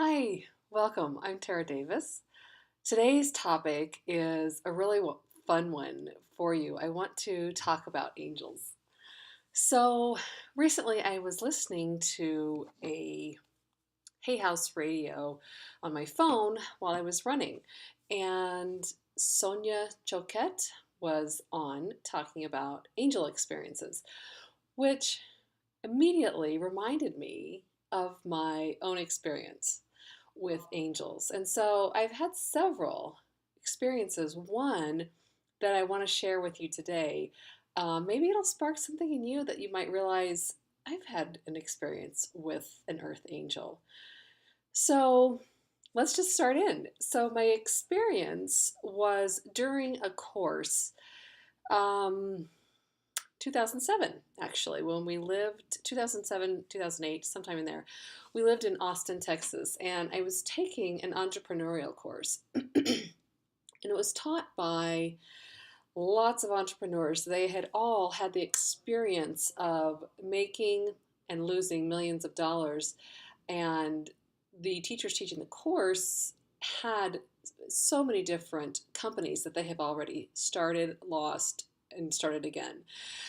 Hi, welcome. I'm Tara Davis. Today's topic is a really fun one for you. I want to talk about angels. So, recently I was listening to a Hay House radio on my phone while I was running, and Sonia Choquette was on talking about angel experiences, which immediately reminded me of my own experience with angels. And so I've had several experiences. One that I want to share with you today. Maybe it'll spark something in you that you might realize I've had an experience with an earth angel. So let's just start in. So, my experience was during a course. Um, 2007, actually, when we lived 2007, 2008, sometime in there. We lived in Austin, Texas, and I was taking an entrepreneurial course. And it was taught by lots of entrepreneurs. They had all had the experience of making and losing millions of dollars. And the teachers teaching the course had so many different companies that they have already started, lost, and started again.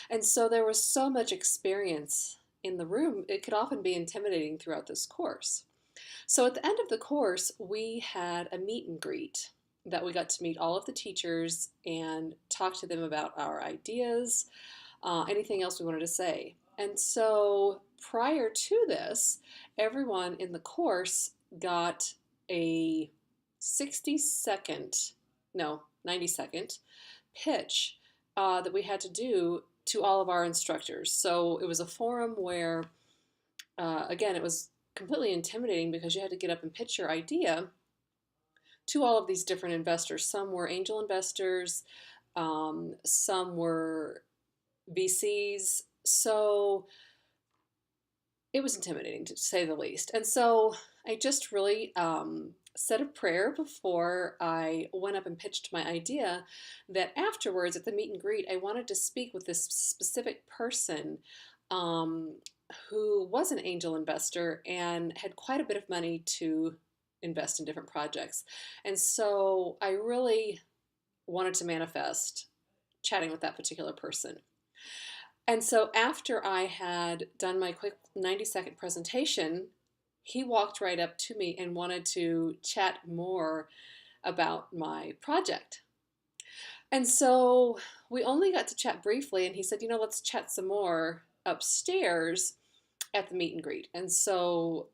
And so there was so much experience in the room, it could often be intimidating throughout this course. So at the end of the course, we had a meet and greet that we got to meet all of the teachers and talk to them about our ideas, anything else we wanted to say. And so prior to this, everyone in the course got a 60-second, no, 90-second pitch that we had to do to all of our instructors. So it was a forum where, again, it was completely intimidating because you had to get up and pitch your idea to all of these different investors. Some were angel investors, some were VCs. So it was intimidating to say the least. And so I just really said a prayer before I went up and pitched my idea that afterwards at the meet and greet, I wanted to speak with this specific person um, who was an angel investor and had quite a bit of money to invest in different projects. And so I really wanted to manifest chatting with that particular person. And so after I had done my quick 90-second presentation, he walked right up to me and wanted to chat more about my project. And so we only got to chat briefly, and he said, let's chat some more upstairs at the meet and greet. And so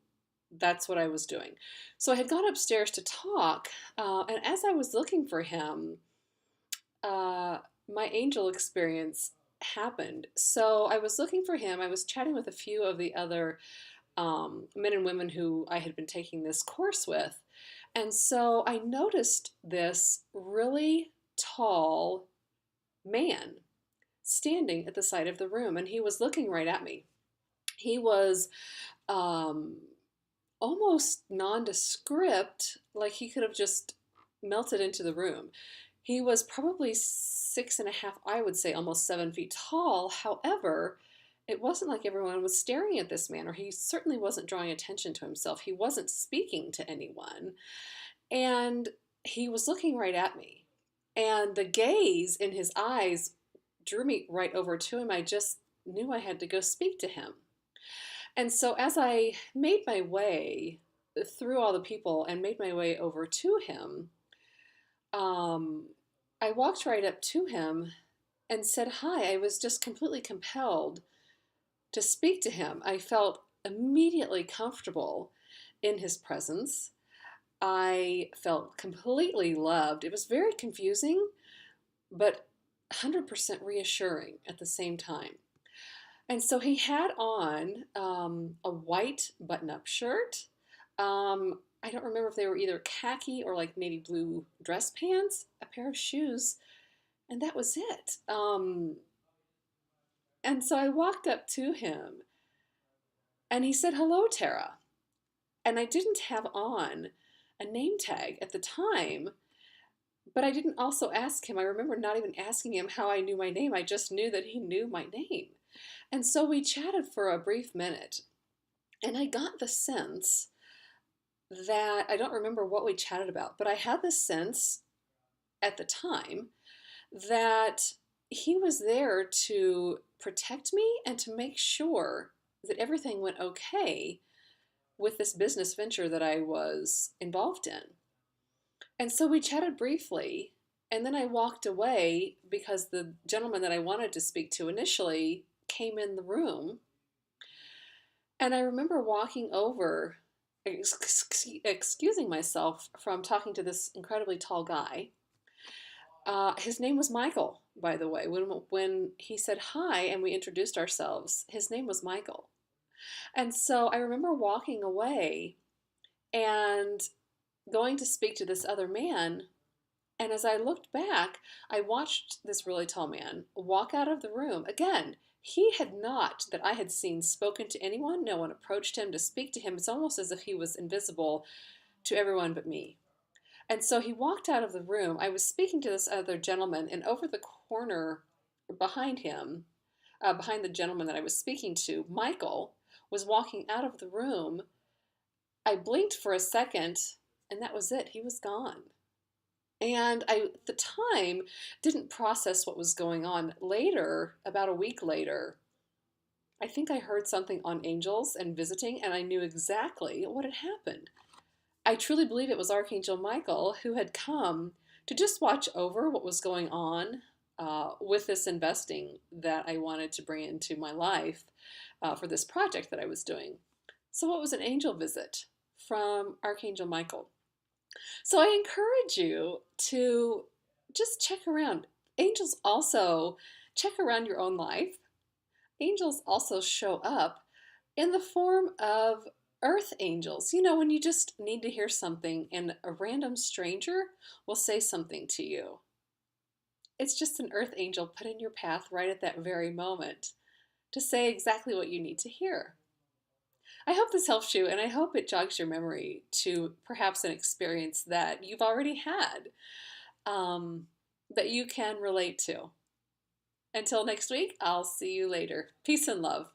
that's what I was doing. So I had gone upstairs to talk, and as I was looking for him, my angel experience happened. So I was looking for him. I was chatting with a few of the other men and women who I had been taking this course with. And so I noticed this really tall man standing at the side of the room, and he was looking right at me. He was um, almost nondescript, like he could have just melted into the room. He was probably 6.5, I would say almost 7 feet tall. However, it wasn't like everyone was staring at this man, or he certainly wasn't drawing attention to himself. He wasn't speaking to anyone. And he was looking right at me. And the gaze in his eyes drew me right over to him. I just knew I had to go speak to him. And so as I made my way through all the people and made my way over to him, um, I walked right up to him and said hi. I was just completely compelled to speak to him. I felt immediately comfortable in his presence. I felt completely loved. It was very confusing, but 100% reassuring at the same time. And so he had on a white button up shirt. I don't remember if they were either khaki or like navy blue dress pants, a pair of shoes, and that was it. And so I walked up to him and he said, "Hello, Tara." And I didn't have on a name tag at the time, but I didn't also ask him. I remember not even asking him how I knew my name. I just knew that he knew my name. And so we chatted for a brief minute, and I got the sense that I don't remember what we chatted about, but I had this sense at the time that he was there to protect me and to make sure that everything went okay with this business venture that I was involved in. And so we chatted briefly, and then I walked away because the gentleman that I wanted to speak to initially came in the room. And I remember walking over, excusing myself from talking to this incredibly tall guy. His name was Michael, by the way. When he said hi and we introduced ourselves, his name was Michael. And so I remember walking away and going to speak to this other man. And as I looked back, I watched this really tall man walk out of the room. Again, he had not, that I had seen, spoken to anyone. No one approached him to speak to him. It's almost as if he was invisible to everyone but me. And so he walked out of the room. I was speaking to this other gentleman, and over the corner behind him, behind the gentleman that I was speaking to, Michael was walking out of the room. I blinked for a second, and that was it. He was gone. And I, at the time, didn't process what was going on. Later, about a week later, I think I heard something on angels and visiting, and I knew exactly what had happened. I truly believe it was Archangel Michael who had come to just watch over what was going on with this investing that I wanted to bring into my life for this project that I was doing. So it was an angel visit from Archangel Michael. So I encourage you to just check around. Angels also check around your own life. Angels also show up in the form of earth angels. You know, when you just need to hear something and a random stranger will say something to you. It's just an earth angel put in your path right at that very moment to say exactly what you need to hear. I hope this helps you, and I hope it jogs your memory to perhaps an experience that you've already had that you can relate to. Until next week, I'll see you later. Peace and love.